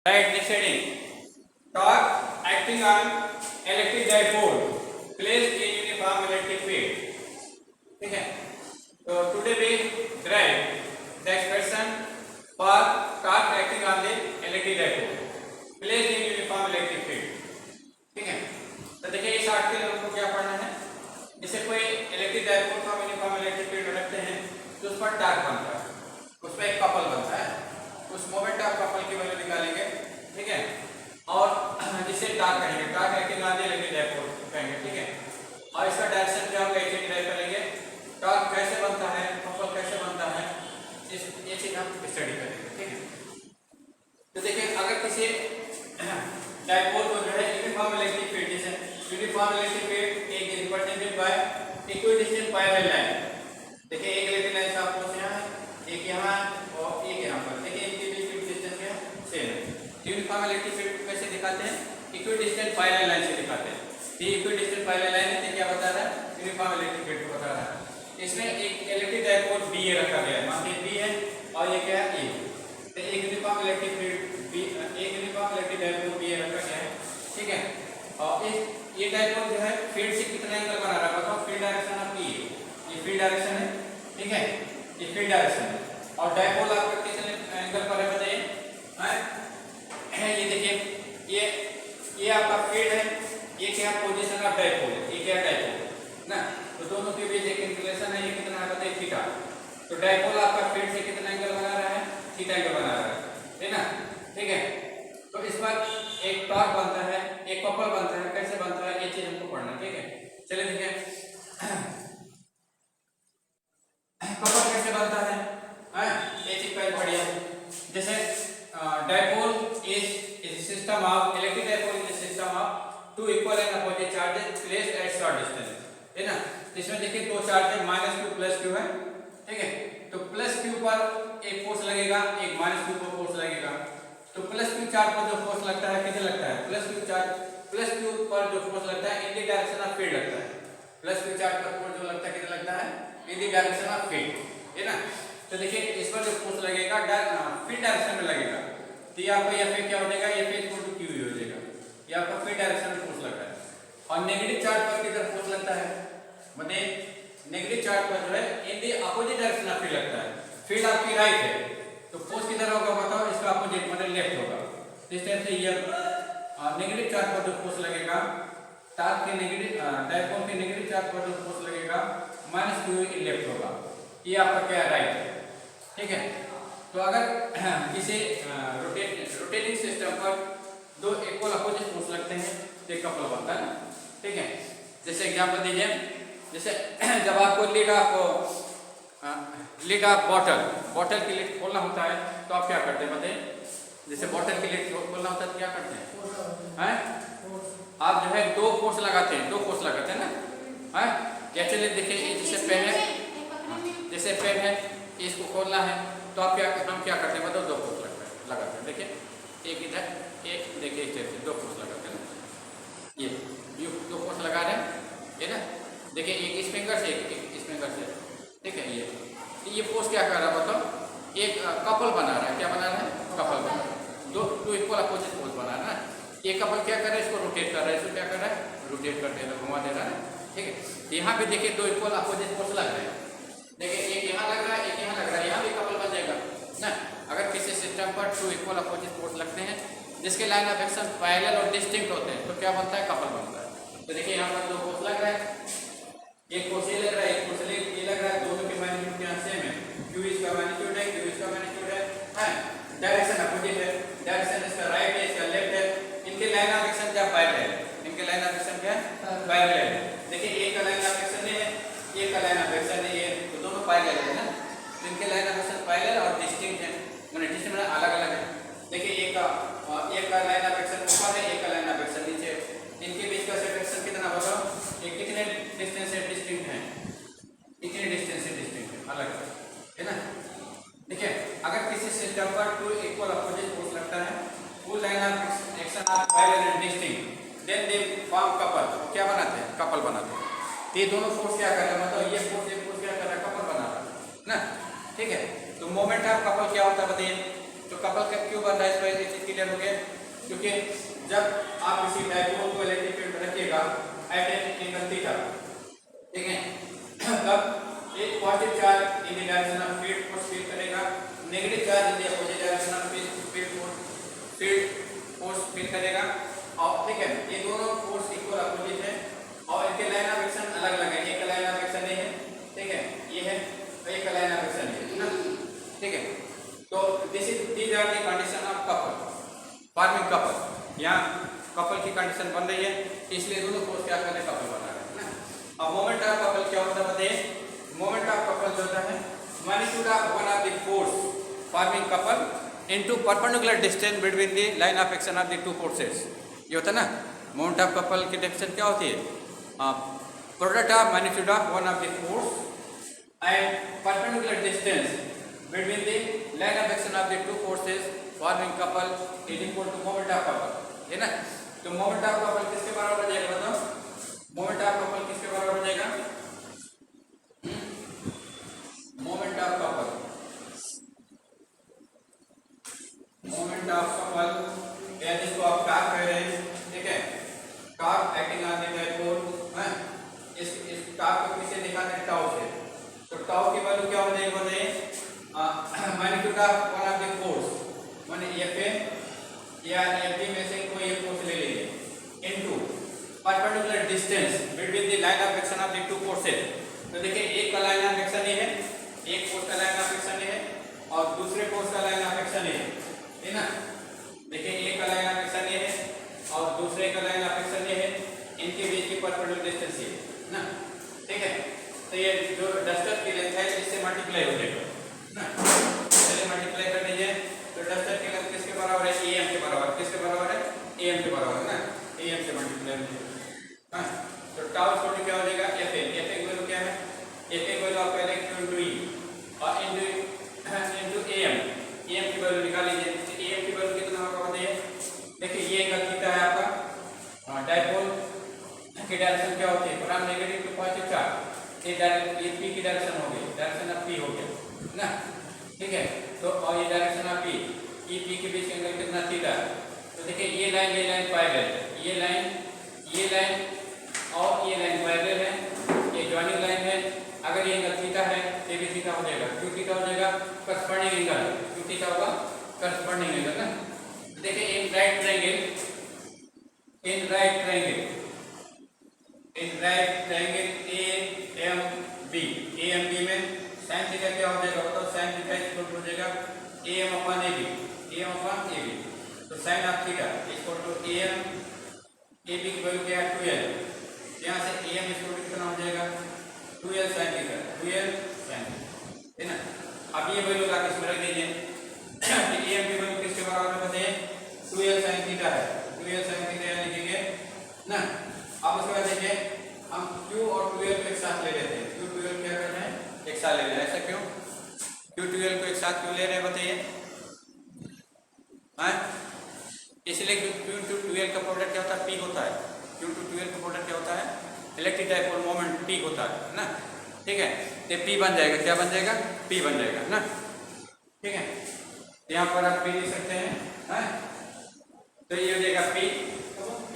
Right, next heading. Torque acting on electric dipole placed in uniform electric field. ठीक है. So today we derive the expression for torque acting on the electric dipole placed in uniform electric field. ठीक है. तो देखिए इस article में हमको क्या पढ़ना है. जैसे कोई इलेक्ट्रिक डाइपोल को हम यूनिफॉर्म इलेक्ट्रिक फील्ड में रखते हैं तो उस पर टॉर्क बनता है, उस पर एक कपल बनता है, उस मोमेंट ऑफ कपल की वैल्यू निकालेंगे. ठीक है. और जिसे टॉर्क कहेंगे, torque acting on the electric dipole कहेंगे. ठीक है. और इसका डायरेक्शन क्या होगा, ऐसे ड्राइव करेंगे. टॉर्क कैसे बनता है, कपल कैसे बनता है, इस ये चीज हम स्टडी करेंगे. ठीक है. तो देखिए अगर किसी डाइपोल को जो है यूनिफॉर्म इलेक्ट्रिक फील्ड, जैसे यूनिफॉर्म इलेक्ट्रिक फील्ड एक represented by equidistant parallel line. देखिए एक इलेक्ट्रिक लाइन का फोर्स यहाँ है, एक यहाँ और एक यहाँ पर. देखिए इनके बीच की डिस्टेंस क्या सेम है. यूनिफॉर्म इलेक्ट्रिक फील्ड कैसे दिखाते हैं, इक्विडिस्टेंट पैरेलल लाइन से दिखाते हैं. ये इक्विडिस्टेंट पैरेलल लाइन है, क्या बता रहा है, यूनिफॉर्म इलेक्ट्रिक फील्ड को बता रहा है. इसमें एक इलेक्ट्रिक डाइपोल बी रखा गया है, मान लीजिए बी है और ये क्या है ए. तो एक यूनिफॉर्म इलेक्ट्रिक फील्ड बी, एक यूनिफॉर्म इलेक्ट्रिक डाइपोल बी रखा गया है. ठीक है. और इस ये डाइपोल जो है फील्ड से कितना एंगल बना रहा है बताओ. फील्ड डायरेक्शन आपकी ये फील्ड डायरेक्शन है. ठीक है. ये फील्ड डायरेक्शन है और डाइपोल आपका कितने एंगल पर है बताइए. ये देखिए ये आपका फील्ड है, ये क्या पोजीशन ऑफ डाइपोल है, ये क्या डाइपोल ना. तो दोनों के बीच एक इंक्लिनेशन है, ये कितना है बताइए थीटा. तो डाइपोल आपका फील्ड से कितना एंगल बना रहा है, थीटा एंगल बना रहा है ना. ठीक है. तो इस पर एक टॉर्क बनता है, एक कपल बनता है. कैसे बनता है ये चीज हमको पढ़ना. ठीक है. चलिए देखिए कपल कैसे बनता है. ये चीज पहले पढ़िए. जैसे dipole is system of electric dipole is system of two equal and opposite charges placed at short distance. है ना. इसमें देखिए दो चार्ज है, -q प्लस q है. ठीक है. तो प्लस q पर एक फोर्स लगेगा, एक -q पर फोर्स लगेगा. तो प्लस q चार्ज पर जो फोर्स लगता है कितने लगता है, plus q charge plus q पर जो फोर्स लगता है इन द डायरेक्शन ऑफ फील्ड लगता है. प्लस q चार्ज पर फोर्स जो लगता है कितना लगता है, इन द डायरेक्शन ऑफ फील्ड. है ना. तो देखिए इस पर जो फोर्स लगेगा फील्ड डायरेक्शन में लगेगा. तो ये आपका ये क्या हो जाएगा, ये इक्वल टू q हो जाएगा. ये आपका फील्ड डायरेक्शन में फोर्स लगता है. और नेगेटिव चार्ज पर किधर फोर्स लगता है, मतलब नेगेटिव चार्ज पर जो है इन the opposite direction of field लगता है. फील्ड आपकी राइट है तो फोर्स किधर होगा बताओ, इसका अपोजिट मतलब लेफ्ट होगा. इस टाइप से ये नेगेटिव चार्ज पर जो फोर्स लगेगा, टॉर्क के नेगेटिव डाइपोल के नेगेटिव चार्ज पर जो फोर्स लगेगा -q लेफ्ट होगा. ये आपका क्या राइट है. ठीक है. तो अगर किसी रोटेटिंग सिस्टम पर दो इक्वल अपोजिट फोर्स लगते हैं तो एक कपल बनता है. ठीक है. जैसे एग्जांपल दीजिए, जैसे जब आपको लिड ऑफ बॉटल की लिड खोलना होता है तो आप क्या करते हैं बताइए. जैसे बॉटल की लिड खोलना होता है तो क्या करते हैं, आप जो है दो फोर्स लगाते हैं ना. चलिए देखिए जैसे पेन है, जैसे पेन है इसको खोलना है तो आप हम क्या करते हैं मतलब दो फोर्स लगाते हैं. देखिए एक इधर, एक देखिए इस तरह से दो फोर्स लगाते हैं. ये दो फोर्स लगा रहे हैं, है ना. देखिए एक इस फिंगर से एक इस फिंगर से. ठीक है. ये फोर्स क्या कर रहा है बताओ, एक कपल बना रहा है. क्या बना रहा है, कपल बना रहा है. दो इक्वल अपोजिट फोर्स बना रहा है ना. ये कपल क्या कर रहा है, इसको रोटेट कर रहा है, इसको क्या कर रहा है, रोटेट कर दे रहा है, घुमा दे रहा है. ठीक है. यहाँ पे देखिए दो इक्वल अपोजिट फोर्स लग रहे हैं. देखिए एक यहाँ लग रहा है, एक यहाँ लग रहा है, यहाँ भी कपल बन जाएगा ना. अगर किसी सिस्टम पर टू इक्वल अपोजिट फोर्स लगते हैं जिसके लाइन ऑफ एक्शन पैरेलल और डिस्टिंक्ट होते हैं तो क्या बनता है, कपल बनता है. तो देखिए यहाँ पर दो फोर्स लग रहा है, एक फोर्स ये लग रहा है, एक फोर्स ये लग रहा है. दोनों के मैग्नीट्यूड यहाँ सेम है. q इसका मैग्नीट्यूड है, q इसका मैग्नीट्यूड है. डायरेक्शन अपोजिट है, डायरेक्शन इसका राइट है, इसका लेफ्ट है. इनके लाइन ऑफ एक्शन क्या पैरेलल है, इनके लाइन ऑफ एक्शन क्या पैरेलल है. देखिए एक का लाइन ऑफ एक्शन है, एक का लाइन ऑफ एक्शन है, ये तो दोनों पैरेलल है ना. तो इनके लाइन ऑफ एक्शन पैरेलल और डिस्टिंक्ट है, मतलब डिस्टिंक्ट मतलब अलग अलग है. देखिए एक का लाइन ऑफ एक्शन ऊपर है, एक का लाइन ऑफ एक्शन नीचे. इनके बीच का सेपरेशन कितना बताओ, ये कितने डिस्टेंस से डिस्टिंक्ट है, इतने डिस्टेंस से डिस्टिंक्ट है, अलग है ना. देखिए अगर किसी सिस्टम पर टू इक्वल अपोजिट फोर्स लगता है, full line of action of parallel and distinct, then they form couple. क्या बनाते हैं, कपल बनाते हैं. तो ये दोनों फोर्स क्या कर रहे हैं मतलब ये फोर्स क्या कर रहा है, कपल बना रहा है ना. ठीक है. तो मोमेंट ऑफ कपल क्या होता है बताइए. तो कपल का क्यों बन रहा है, इस क्लियर हो गया? क्योंकि जब आप किसी डायपोल को इलेक्ट्रिक फील्ड में रखिएगा एट एन एंगल थीटा, ठीक है, तब एक positive charge in the direction of field force feel करेगा, negative charge in the opposite direction of field force feel करेगा। और ठीक है, ये दोनों फोर्स इक्वल अपोजिट है और इनके लाइन ऑफ एक्शन अलग अलग है। एक लाइन ऑफ एक्शन ये है, ठीक है, ये है, तो एक लाइन ऑफ एक्शन है ना, ठीक है। तो these are the condition of couple, forming couple। यहाँ कपल की कंडीशन बन रही है, इसलिए दोनों फोर्स क्या कर रहे हैं, कपल बना रहे हैं ना। अब मोमेंट ऑफ कपल क्या होता है बताइए? मोमेंट ऑफ कपल जो होता है magnitude of one of the force forming couple into perpendicular distance between the line of action of the two forces. ये होता है ना, मोमेंट ऑफ कपल की डेफिनेशन क्या होती है? Product of magnitude of one of the force and perpendicular distance between the line of action of the two forces forming couple is equal to moment of couple, है ना। तो moment of couple किसके बराबर हो जाएगा बताओ? Moment of couple किसके बराबर हो जाएगा? Moment of couple, moment of couple या जिसको आप टॉर्क कह रहे हैं, ठीक है, torque acting on the dipole है। इस टॉर्क को किससे दिखाते हैं? टाउ से। तो टाउ की वैल्यू क्या हो जाएगी बताइए? Magnitude of one of the force माने एफ या एफ में से कोई एक फोर्स ले लीजिए into perpendicular distance between the line of action of the two forces. तो देखिए एक का लाइन ऑफ एक्शन ये है, एक फोर्स का लाइन ऑफ एक्शन ये है और दूसरे फोर्स का लाइन ऑफ एक्शन ये है ना। देखिए एक का लाइन ऑफ एक्शन ये है और दूसरे का लाइन ऑफ एक्शन ये है, इनके बीच की परपेंडिकुलर डिस्टेंस ये है ना, ठीक है। तो ये जो डस्टर की लेंथ है इससे मल्टीप्लाई हो जाएगा ना, चलिए मल्टीप्लाई कर दीजिए। तो डस्टर की लेंथ किसके बराबर है? एम के बराबर। किसके बराबर है? एम के बराबर ना, एम से मल्टीप्लाई हो जाएगा। हां, तो टाउ इक्वल क्या हो जाएगा? एफ की वैल्यू क्या है? एफ की वैल्यू आपका है q × e और इनटू एम की वैल्यू निकाल लीजिए। तो एम की वैल्यू कितना होगा बताइए? देखिए ये एंगल थीटा है आपका, डायपोल की डायरेक्शन क्या होती है? From negative to positive charge, ये p की डायरेक्शन हो गई, डायरेक्शन ऑफ p हो गया ना, ठीक है। तो और ये direction of p, e p के बीच एंगल कितना? थीटा। तो देखिए ये लाइन पैरेलल है, ये लाइन और ये लाइन पैरेलल है, ये जॉइनिंग लाइन है। अगर ये एंगल थीटा है तो भी थीटा हो जाएगा, क्यों थीटा हो जाएगा? करस्पॉन्डिंग एंगल, क्यों थीटा होगा? करस्पॉन्डिंग एंगल ना। देखिए इन राइट ट्रायंगल AMB में sin थीटा क्या हो जाएगा बताओ? sin थीटा इक्वल हो जाएगा AM अपॉन AB। तो sin of theta equal to AM, AB की वैल्यू क्या है? 12। यहाँ से AM इक्वल टू कितना हो जाएगा? 12 sin थीटा, 12 sin थीटा, है ना। अब ये वैल्यू लाके इसमें रख दीजिए। AM की वैल्यू किसके बराबर है बताइए? 12 sin थीटा है, 12 sin थीटा लिखेंगे ना। अब उसके बाद देखिए हम Q और 12 को एक साथ ले लेते हैं। Q12 क्या कर रहे हैं? एक साथ ले रहे हैं। ऐसा क्यों? Q12 को एक साथ क्यों ले रहे हैं बताइए? हाँ, इसलिए Q12 का प्रोडक्ट क्या होता है? P होता है। Q12 का प्रोडक्ट क्या होता है? इलेक्ट्रिक डायपोल मोमेंट P होता है ना, ठीक है। तो P बन जाएगा, क्या बन जाएगा? P बन जाएगा ना, ठीक है। यहाँ पर आप P लिख सकते हैं, हाँ। तो ये हो जाएगा P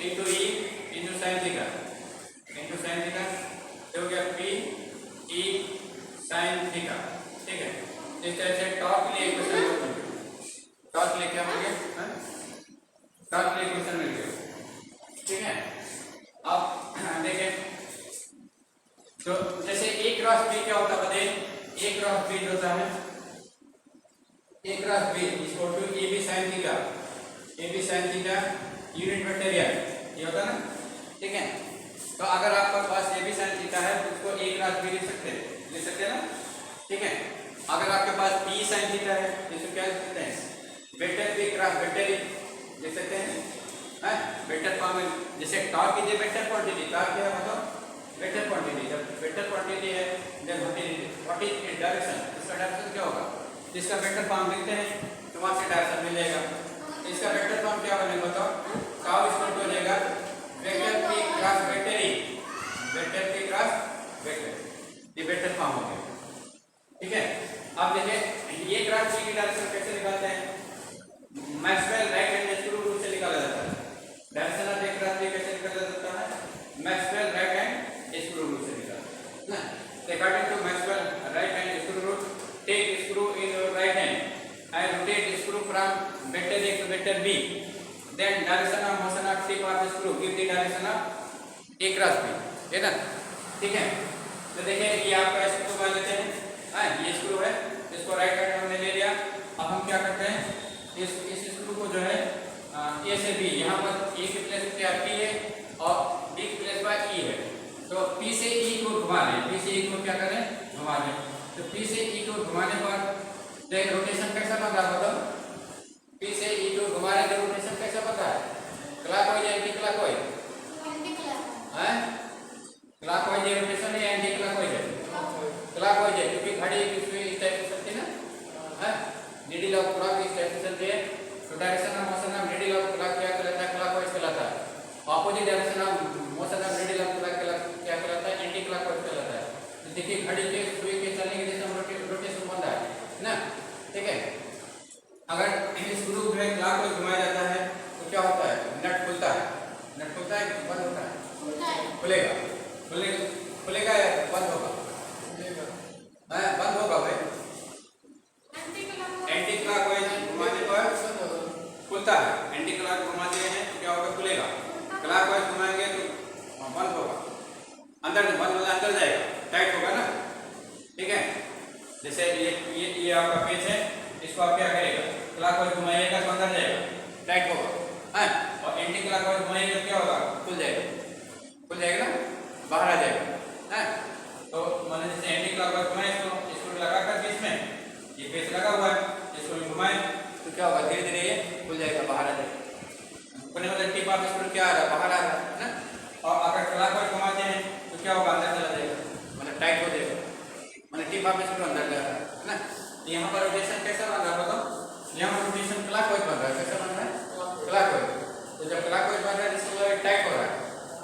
into E into sine theta, तो हो गया P E साइन थीटा, ठीक है। इस तरह से टॉर्क के लिए इक्वेशन लिख दीजिए। टॉर्क के लिए क्या हो गया? टॉर्क के लिए इक्वेशन मिल गया, ठीक है। अब देखें तो जैसे A क्रॉस B क्या होता है बताइए? A क्रॉस B होता है, A cross B equal to AB sin theta unit vector ये होता है ना, ठीक है। तो अगर आपके पास AB sin थीटा है तो उसको A क्रॉस B लिख सकते हैं ना, ठीक है। अगर आपके पास P sin थीटा है तो इसको क्या लिख सकते हैं? Vector P cross vector E लिख सकते हैं, हाँ। वेक्टर फॉर्म में जैसे टॉर्क कीजिए वेक्टर क्वांटिटी, टॉर्क क्या है मतलब? Vector quantity. जब वेक्टर क्वांटिटी है then what is its direction, इसका डायरेक्शन क्या होगा? इसका वेक्टर फॉर्म लिखते हैं तो वहां से डायरेक्शन मिल जाएगा। इसका वेक्टर फॉर्म क्या बनेगा बताओ? टाउ इक्वल टू हो जाएगा vector P cross vector E, vector P cross vector, ये वेक्टर फॉर्म हो गया, ठीक है। अब देखिए ये क्रॉस P की डायरेक्शन कैसे निकालते हैं? Maxwell right hand A to vector B, then direction of motion of tip of the screw give the direction of A cross B, है ना? ठीक है, तो देखिए ये आपका स्क्रू मान लेते हैं, हाँ ये स्क्रू है, इसको राइट हैंड हमने ले लिया। अब हम क्या करते हैं, इस स्क्रू को जो है ए से बी, यहाँ पर ए की प्लेस पे P है और बी की प्लेस पर E है, तो P से E को घुमा लें, P से E को क्या करें, घुमा लें। तो P से E को घुमाने पर रोटेशन कैसा बन रहा है, P से E को घुमाने का रोटेशन कैसा बन रहा है, clockwise anti clockwise, clockwise rotation है एंटी क्लॉकवाइज है, क्लॉकवाइज है, क्योंकि घड़ी इस टाइप से चलती है ना, है नीडल ऑफ क्लॉक इस टाइप से चलती है, तो direction of motion of needle of clock क्या कहलाता है, क्लॉकवाइज कहलाता है। Opposite direction of motion of needle of clock क्या कहलाता है, एंटी क्लॉकवाइज कहलाता है। तो देखिए घड़ी के सुई के चलने की दिशा में रोटेशन बन रहा है ना, ठीक है। अगर स्क्रू जो है क्लॉकवाइज घुमाया जाता है तो क्या होता है, नट खुलता है, नट खुलता है बंद होता है, खुलेगा, खुलेगा या बंद होगा, बंद होगा भाई, एंटी क्लॉकवाइज घुमाने पर खुलता है, एंटी क्लॉक घुमाते हैं तो क्या होगा, खुलेगा, क्लॉकवाइज घुमाएंगे तो बंद होगा, अंदर बंद होगा, अंदर जाएगा, टाइट होगा ना, ठीक है। जैसे ये आपका पेच है, इसको आप क्या करेगा, क्लॉकवाइज घुमाइएगा तो अंदर जाएगा, टाइट होगा, हाँ, और एंटी क्लॉकवाइज घुमाइएगा तो क्या होगा, खुल जाएगा ना, बाहर आ जाएगा, हाँ। तो मान जैसे एंटी क्लॉकवाइज घुमाए तो इसको लगाकर बीच में ये पेच लगा हुआ है, इसको घुमाए तो क्या होगा, धीरे धीरे ये खुल जाएगा, बाहर आ जाएगा, खुलने वाला टिप ऑफ स्क्रू क्या आ रहा है, बाहर आ रहा है ना। और अगर क्लॉकवाइज घुमाते हैं तो क्या होगा, अंदर चला जाएगा, मतलब टाइट हो जाएगा, मतलब टिप ऑफ स्क्रू अंदर जा रहा है ना। यहाँ पर रोटेशन कैसा बन रहा है बताओ, यहाँ पर रोटेशन क्लॉकवाइज बन रहा है, कैसा बन रहा है, क्लॉकवाइज। तो जब क्लॉकवाइज बन रहा है इसका मतलब टाइट हो रहा है,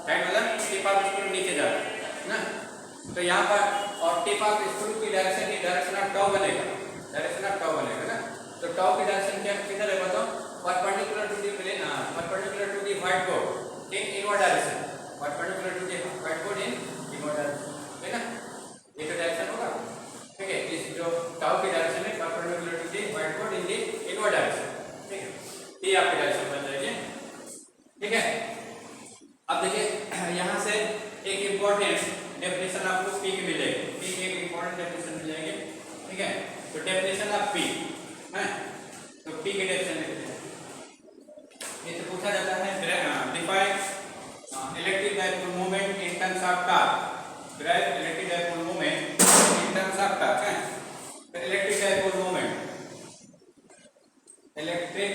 टाइट मतलब टिप ऑफ स्क्रू नीचे जा रहा है ना। तो यहाँ पर और टिप ऑफ स्क्रू की डायरेक्शन ऑफ टाउ बनेगा, डायरेक्शन ऑफ टाउ बनेगा ना। तो टाउ की डायरेक्शन क्या किधर है बताओ, perpendicular to the plane, perpendicular to the white board in inward direction, perpendicular to the white board in inward direction, है ना, ये तो डायरेक्शन होगा, ठीक है। इस जो टाउ की डायरेक्शन है perpendicular to the white board in the inward direction, ठीक है, ये आपकी डायरेक्शन बन जाएगी, ठीक है। अब देखिए यहाँ से एक इम्पोर्टेंट डेफिनेशन आपको पी की मिलेगी, पी की एक इम्पोर्टेंट डेफिनेशन मिल जाएगी, ठीक है। तो डेफिनेशन ऑफ पी है, तो पी की डेफिनेशन लिखते हैं, ये तो पूछा जाता है, define electric dipole moment in terms of torque, derive electric dipole moment in terms of torque है। तो electric dipole moment, electric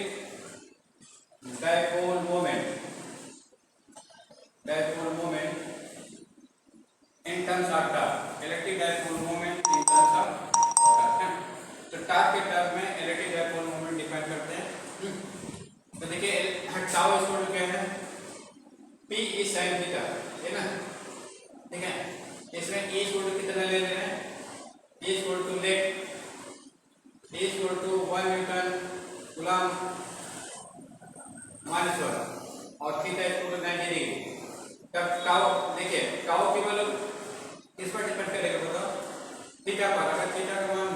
dipole moment, dipole moment in terms of torque, electric dipole moment in terms of torque है। तो torque के term में electric dipole moment define करते हैं। तो देखिए टाउ इक्वल टू क्या है, P इज sin थीटा, है ना, ठीक है। इसमें E इक्वल टू कितना ले रहे हैं, E equal to let, E equal to 1 newton coulomb minus 1 और थीटा इक्वल टू 90 डिग्री। तब टाउ देखिए, टाउ की वैल्यू किस पर डिपेंड करेगा बताओ, थीटा पर। अगर थीटा का मान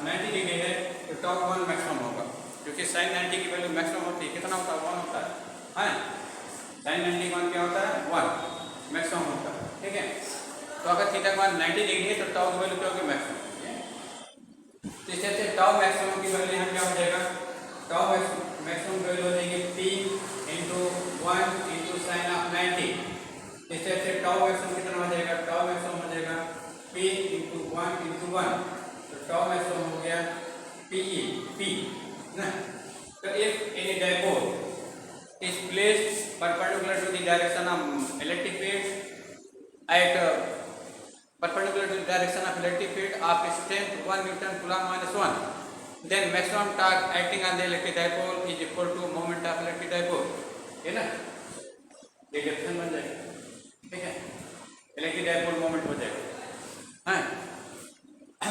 90 डिग्री है तो टाउ का मान मैक्सिमम होगा, क्योंकि sin 90 की वैल्यू मैक्सिमम होती है, कितना होता है, 1 होता है, sin 90 का मान क्या होता है, 1 मैक्सिमम होता है, ठीक है। तो अगर थीटा का मान 90 डिग्री है तो टाउ की वैल्यू क्या होगी, मैक्सिमम। तो इस तरह से टाउ मैक्सिमम की वैल्यू यहाँ क्या हो जाएगा, टाउ मैक्सिमम वैल्यू हो जाएगी P into 1 into sine of 90। इस तरह से टाउ मैक्सिमम कितना हो जाएगा, टाउ मैक्सिमम हो जाएगा P इंटू 1 इंटू 1, तो टाउ मैक्सिमम हो गया PE, P ना। तो if any dipole is placed perpendicular to the direction of electric field at perpendicular to the direction of electric field of strength 1 Newton Coulomb minus 1, then maximum torque acting on the electric dipole is equal to moment of electric dipole, है ना, ये definition बन जाएगा, ठीक है, electric dipole moment हो जाएगा, हाँ।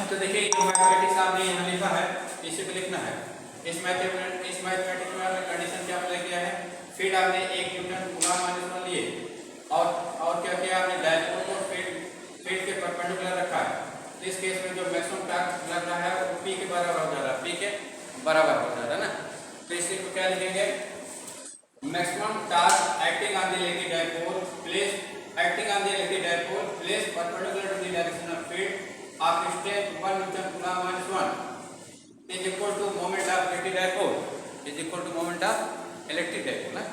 तो देखिए जो मैथमेटिक्स आपने यहाँ लिखा है इसी को लिखना है। इस मैथमेटिक्स में कंडीशन क्या अप्लाई किया है, फिर आपने 1 न्यूटन कूलम्ब माइनस 1 लिए और क्या किया आपने, डायपोल को फील्ड के परपेंडिकुलर रखा है। तो इस केस में जो मैक्सिमम टॉर्क लग रहा है वो P के बराबर हो जा रहा है, P के बराबर हो जा रहा है ना। तो इसी को क्या क्या लिखेंगे? Maximum torque acting on the electric dipole place acting on the electric dipole placed perpendicular to the direction of field of strength 1 Newton Coulomb minus 1 is equal to moment of electric dipole is equal to moment of electric dipole ना,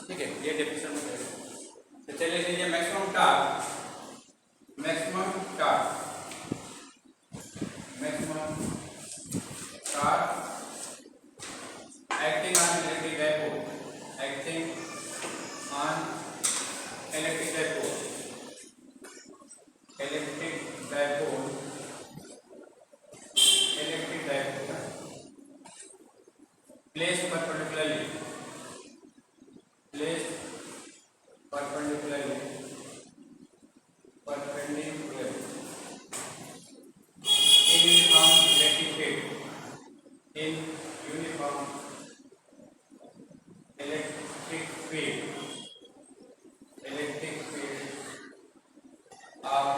ठीक है, ये definition में है। तो चलिए लीजिए maximum torque acting on electric dipole electric dipole placed perpendicularly in uniform electric field of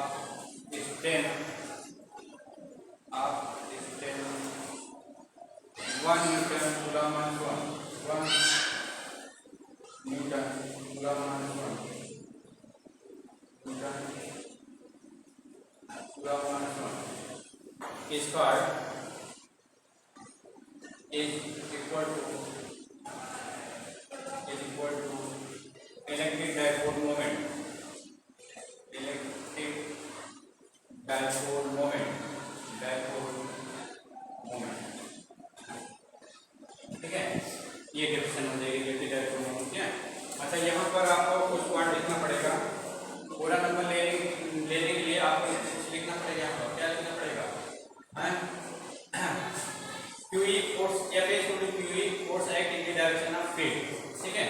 strength 1 Newton Coulomb minus 1 Newton Coulomb minus 1 is called is equal to electric dipole moment ठीक है, ये definition हो जाएगी electric dipole moment क्या। अच्छा, यहाँ पर आपको कुछ वर्ड लिखना पड़ेगा, पूरा नंबर लेने के लिए आपको कुछ लिखना पड़ेगा। यहाँ पर क्या लिखना पड़ेगा? QE force F is equal to QE force act in the direction of field, ठीक है,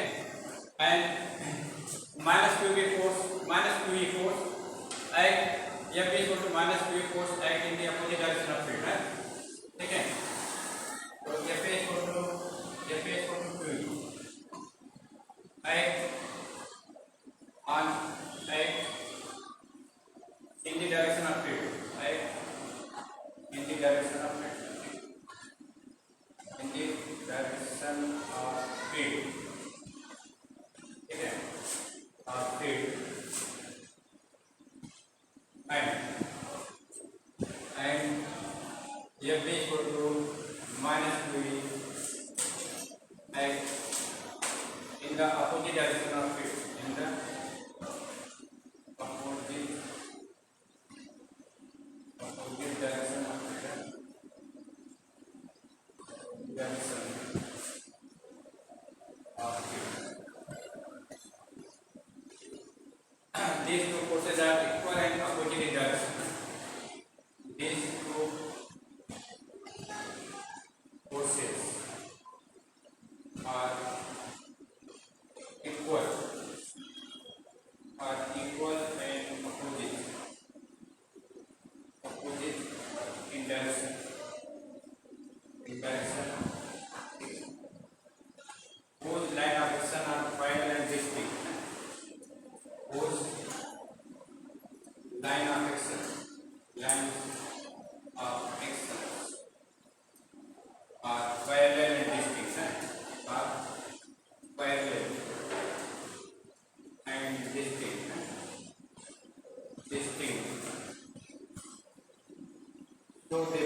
and minus QE force act F is equal to minus QE force act in the opposite direction of field है, ठीक है। तो F is equal to QE act in the direction of field in the direction of field, ठीक है, field and F is equal to minus QE act in the opposite direction of field direction of these two forces are equal and opposite in direction. These two forces are equal and opposite in direction. Whose line of action are final and distinct. Whose line of action are parallel and distinct. So they